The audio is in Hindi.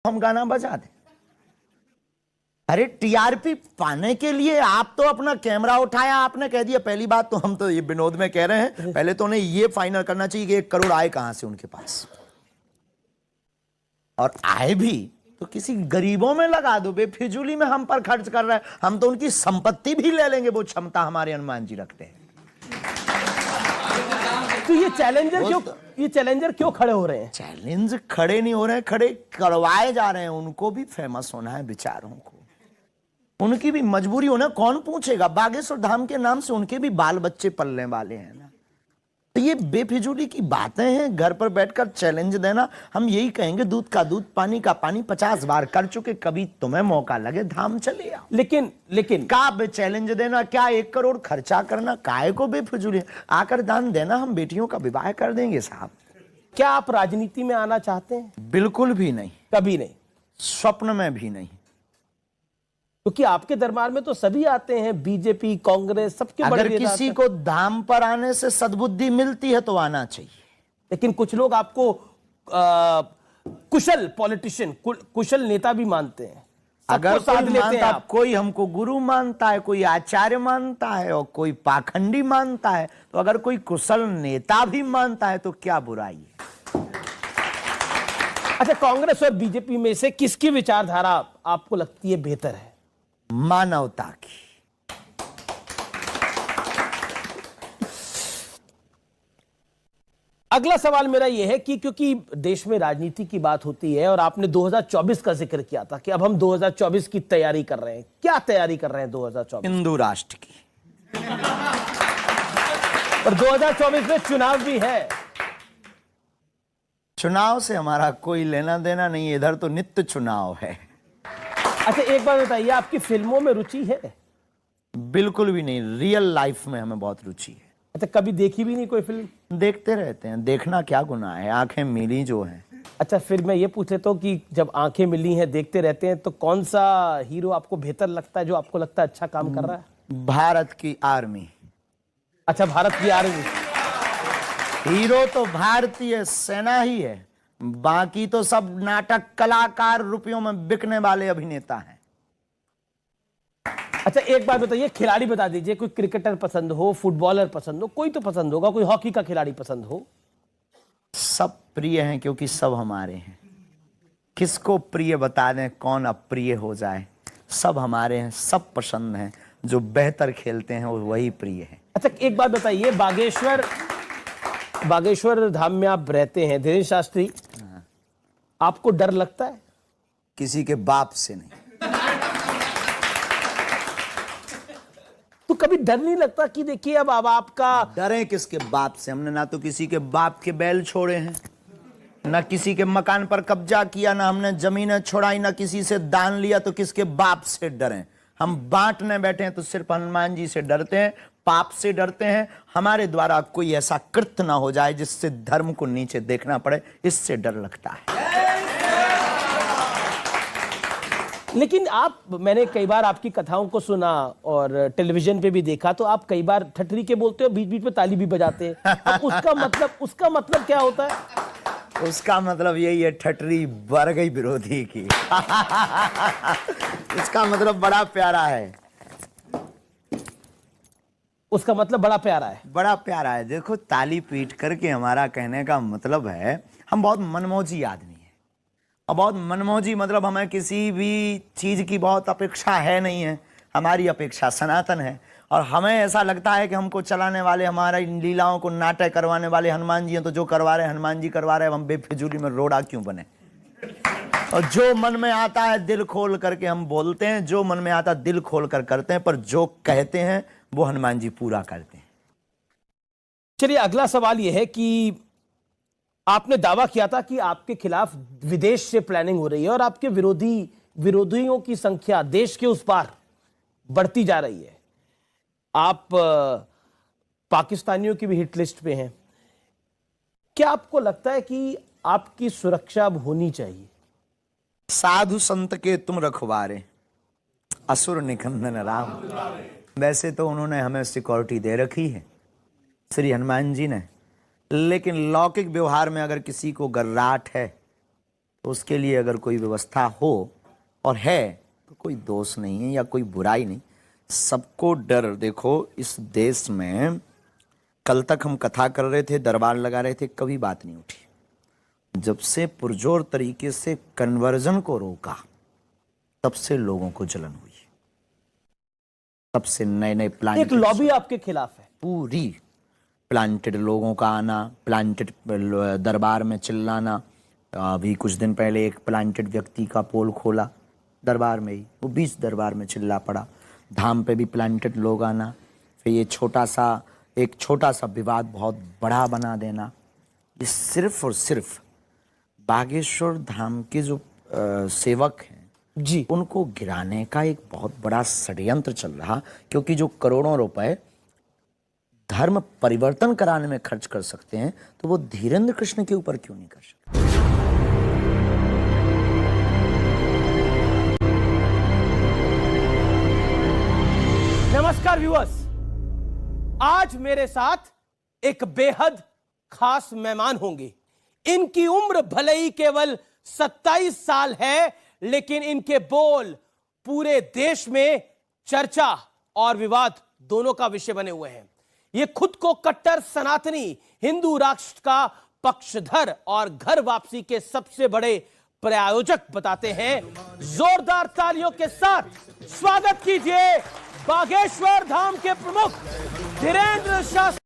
हम गाना बजा दें। अरे टीआरपी पाने के लिए आप तो अपना कैमरा उठाया, आपने कह दिया। पहली बात तो हम तो ये विनोद में कह रहे हैं, पहले तो उन्हें ये फाइनल करना चाहिए कि 1 करोड़ आए कहां से उनके पास, और आए भी तो किसी गरीबों में लगा दो। बेफिजूली में हम पर खर्च कर रहे हैं, हम तो उनकी संपत्ति भी ले लेंगे, वो क्षमता हमारे हनुमान जी रखते हैं। तो ये चैलेंजर क्यों खड़े हो रहे हैं? चैलेंज खड़े नहीं हो रहे हैं, खड़े करवाए जा रहे हैं। उनको भी फेमस होना है बेचारों को, उनकी भी मजबूरी होना। कौन पूछेगा? बागेश्वर धाम के नाम से उनके भी बाल बच्चे पलने वाले हैं ना। तो ये बेफिजूली की बातें हैं। घर पर बैठकर चैलेंज देना, हम यही कहेंगे दूध का दूध पानी का पानी 50 बार कर चुके, कभी तुम्हें मौका लगे धाम चले आओ। लेकिन का चैलेंज देना, क्या 1 करोड़ खर्चा करना, काय को बेफिजूली? आकर दान देना, हम बेटियों का विवाह कर देंगे साहब। क्या आप राजनीति में आना चाहते हैं? बिल्कुल भी नहीं, कभी नहीं, स्वप्न में भी नहीं। क्योंकि आपके दरबार में तो सभी आते हैं, बीजेपी, कांग्रेस, सबके बड़े अगर किसी को धाम पर आने से सद्बुद्धि मिलती है तो आना चाहिए। लेकिन कुछ लोग आपको कुशल पॉलिटिशियन, कुशल नेता भी मानते हैं। अगर कोई हमको गुरु मानता है, कोई आचार्य मानता है और कोई पाखंडी मानता है, तो अगर कोई कुशल नेता भी मानता है तो क्या बुराई है? अच्छा, कांग्रेस और बीजेपी में से किसकी विचारधारा आपको लगती है बेहतर है? मानवता की। अगला सवाल मेरा यह है कि क्योंकि देश में राजनीति की बात होती है और आपने 2024 का जिक्र किया था कि अब हम 2024 की तैयारी कर रहे हैं, क्या तैयारी कर रहे हैं 2024? हिंदू राष्ट्र की। और 2024 में चुनाव भी है। चुनाव से हमारा कोई लेना देना नहीं है, इधर तो नित्य चुनाव है। अच्छा, एक बात बताइए, आपकी फिल्मों में रुचि है? बिल्कुल भी नहीं, रियल लाइफ में हमें बहुत रुचि है। अच्छा, कभी देखी भी नहीं कोई फिल्म? देखते रहते हैं, देखना क्या गुनाह है, आंखें मिली जो है। अच्छा, फिर मैं ये पूछ लेता हूँ कि जब आंखें मिली हैं, देखते रहते हैं, तो कौन सा हीरो आपको बेहतर लगता है, जो आपको लगता है अच्छा काम कर रहा है? भारत की आर्मी। अच्छा, भारत की आर्मी। हीरो तो भारतीय सेना ही है, बाकी तो सब नाटक कलाकार, रुपयों में बिकने वाले अभिनेता हैं। अच्छा, एक बात बताइए, खिलाड़ी बता दीजिए, कोई क्रिकेटर पसंद हो, फुटबॉलर पसंद हो, कोई तो पसंद होगा, कोई हॉकी का खिलाड़ी पसंद हो? सब प्रिय हैं क्योंकि सब हमारे हैं। किसको प्रिय बता दें, कौन अप्रिय हो जाए? सब हमारे हैं, सब पसंद हैं। जो बेहतर खेलते हैं वो वही प्रिय है। अच्छा, एक बात बताइए, बागेश्वर धाम में आप रहते हैं, धीरेन्द्र शास्त्री, आपको डर लगता है? किसी के बाप से नहीं। तो कभी डर नहीं लगता कि देखिए अब आपका? डरे किसके बाप से? हमने ना तो किसी के बाप के बैल छोड़े हैं, ना किसी के मकान पर कब्जा किया, ना हमने जमीनें छोड़ाई, ना किसी से दान लिया, तो किसके बाप से डरें? हम बांटने बैठे हैं तो सिर्फ हनुमान जी से डरते हैं, पाप से डरते हैं। हमारे द्वारा कोई ऐसा कृत्य ना हो जाए जिससे धर्म को नीचे देखना पड़े, इससे डर लगता है। लेकिन मैंने कई बार आपकी कथाओं को सुना और टेलीविजन पे भी देखा, तो आप कई बार ठटरी के बोलते हो, बीच बीच में ताली भी बजाते हैं। अब उसका मतलब क्या होता है? उसका मतलब यही है, ठटरी बढ़ गई विरोधी की। उसका मतलब बड़ा प्यारा है। उसका मतलब बड़ा प्यारा है, बड़ा प्यारा है। देखो, ताली पीट करके हमारा कहने का मतलब है, हम बहुत मनमौजी आदमी हैं। और बहुत मनमौजी मतलब हमें किसी भी चीज की बहुत अपेक्षा है नहीं है। हमारी अपेक्षा सनातन है, और हमें ऐसा लगता है कि हमको चलाने वाले, हमारी लीलाओं को नाटक करवाने वाले हनुमान जी हैं। तो जो करवा रहे हैं हनुमान जी करवा रहे हैं, हम बेफिजूली में रोड़ा क्यों बने? और जो मन में आता है दिल खोल करके हम बोलते हैं, जो मन में आता है दिल खोल कर करते हैं, पर जो कहते हैं वो हनुमान जी पूरा करते हैं। चलिए, अगला सवाल यह है कि आपने दावा किया था कि आपके खिलाफ विदेश से प्लानिंग हो रही है और आपके विरोधियों की संख्या देश के उस पार बढ़ती जा रही है। आप पाकिस्तानियों की भी हिट लिस्ट पे हैं। क्या आपको लगता है कि आपकी सुरक्षा अब होनी चाहिए? साधु संत के तुम रखवारे, असुर निकंदन राम। वैसे तो उन्होंने हमें सिक्योरिटी दे रखी है, श्री हनुमान जी ने, लेकिन लौकिक व्यवहार में अगर किसी को गर्राट है तो उसके लिए अगर कोई व्यवस्था हो और है तो कोई दोष नहीं है या कोई बुराई नहीं। सबको डर, देखो इस देश में कल तक हम कथा कर रहे थे, दरबार लगा रहे थे, कभी बात नहीं उठी। जब से पुरजोर तरीके से कन्वर्जन को रोका तब से लोगों को जलन हुई, तब से नए नए प्लान, एक लॉबी आपके खिलाफ है। पूरी प्लांटेड लोगों का आना, प्लांटेड दरबार में चिल्लाना। अभी कुछ दिन पहले एक प्लांटेड व्यक्ति का पोल खोला दरबार में ही, वो 20 दरबार में चिल्ला पड़ा। धाम पे भी प्लांटेड लोग आना, फिर ये एक छोटा सा विवाद बहुत बड़ा बना देना। ये सिर्फ और सिर्फ बागेश्वर धाम के जो सेवक हैं जी, उनको गिराने का एक बहुत बड़ा षड्यंत्र चल रहा, क्योंकि जो करोड़ों रुपए धर्म परिवर्तन कराने में खर्च कर सकते हैं तो वो धीरेन्द्र कृष्ण के ऊपर क्यों नहीं कर सकते। नमस्कार व्यूअर्स, आज मेरे साथ एक बेहद खास मेहमान होंगे। इनकी उम्र भले ही केवल 27 साल है, लेकिन इनके बोल पूरे देश में चर्चा और विवाद दोनों का विषय बने हुए हैं। ये खुद को कट्टर सनातनी हिंदू राष्ट्र का पक्षधर और घर वापसी के सबसे बड़े प्रायोजक बताते हैं। जोरदार तालियों के साथ स्वागत कीजिए बागेश्वर धाम के प्रमुख धीरेन्द्र शास्त्री।